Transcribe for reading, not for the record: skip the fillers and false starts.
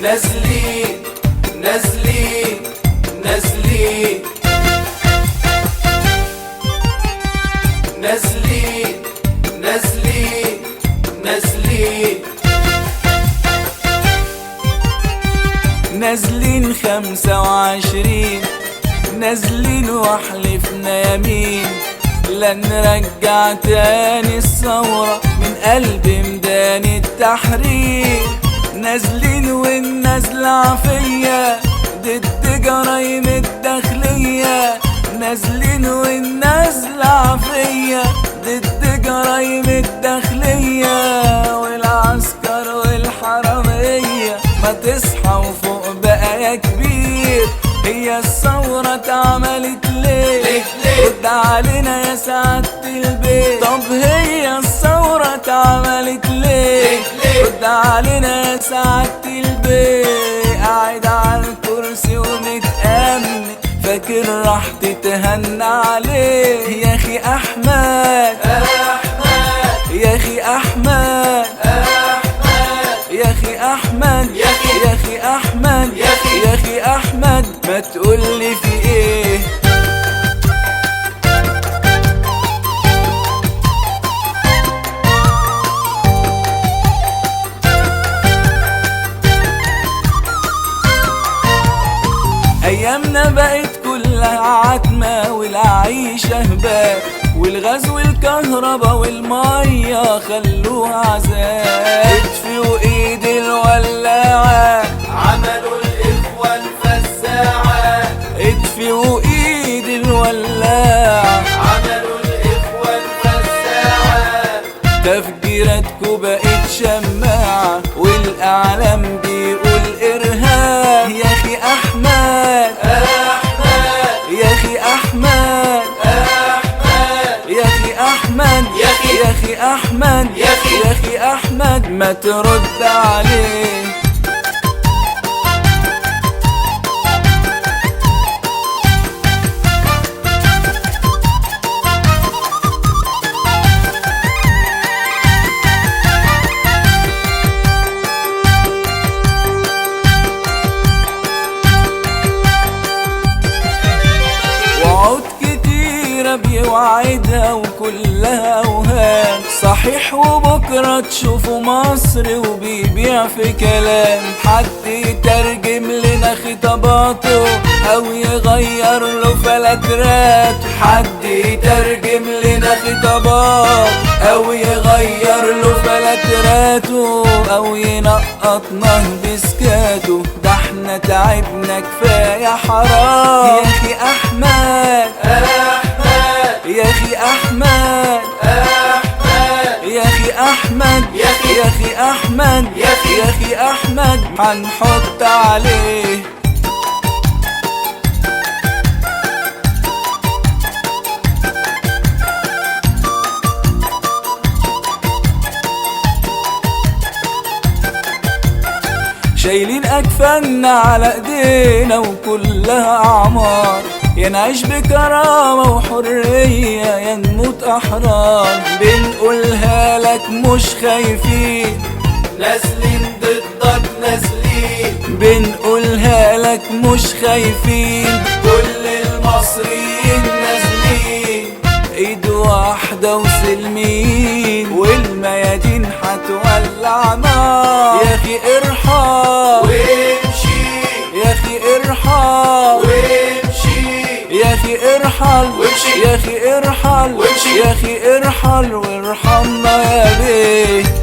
نازلين نازلين نازلين نازلين نازلين نازلين نازلين 25 نازلين واحلفنا يمين لا نرجع تاني الثورة من قلب ميدان التحرير. نازلين والنازلة عافية ضد جرايم الداخلية. نازلين والنازلة عافية ضد جرايم الداخلية. والعسكر والحرامية ما تصحى وفوق بقى يا كبير. هي الثورة اتعملت ليه؟ رد علينا يا سعادة البيت. طب هي الثورة اتعملت ليه؟ رد علينا يا سعادة البيت. قاعد على الكرسي ومتأمن فاكر راح تتهنى عليه. يا اخي احمد يا اخي احمد يا اخي احمد يا اخي احمد يا اخي احمد ما تقولي في ايه؟ ايامنا بقت كلها عتمة والعيشة هباب. والغاز والكهرباء والمية خلوها عذاب. اطفئوا ايد الولاعة عملوا الاخوة الفزاعة. اطفئوا ايد الولاعة عملوا الاخوة الفزاعة. تفجيراتكو بقت شماعة والاعلام بيقول ارهاب. يا اخي احمد يا اخي احمد يا اخي احمد يا اخي احمد يا اخي احمد ما ترد عليه. بيوعدها وكلها اوهام. صحيح وبكره تشوفوا مصر وبيبيع في كلام. حد يترجم لنا خطاباته او يغير له فلاتراته. حد يترجم لنا خطابات او يغير له فلاتراته او ينقطنا بسكاته. ده احنا تعبنا كفايه حرام. يا اخي احمد يا اخي احمد يا اخي احمد يا اخي احمد يا اخي احمد هنحط عليه. شايلين اكفاننا على ايدينا وكلها اعمار. يا نعيش بكرامة وحرية يا نموت أحرار. بنقولها لك مش خايفين نازلين ضدك نازلين. بنقولها لك مش خايفين كل المصريين نازلين. ايد واحدة وسلمين والميادين هتولع نار. يا اخي ارحل وامشي يا اخي ارحل يا اخي ارحل يا اخي ارحل يا اخي ارحل وارحمنا يا بيه.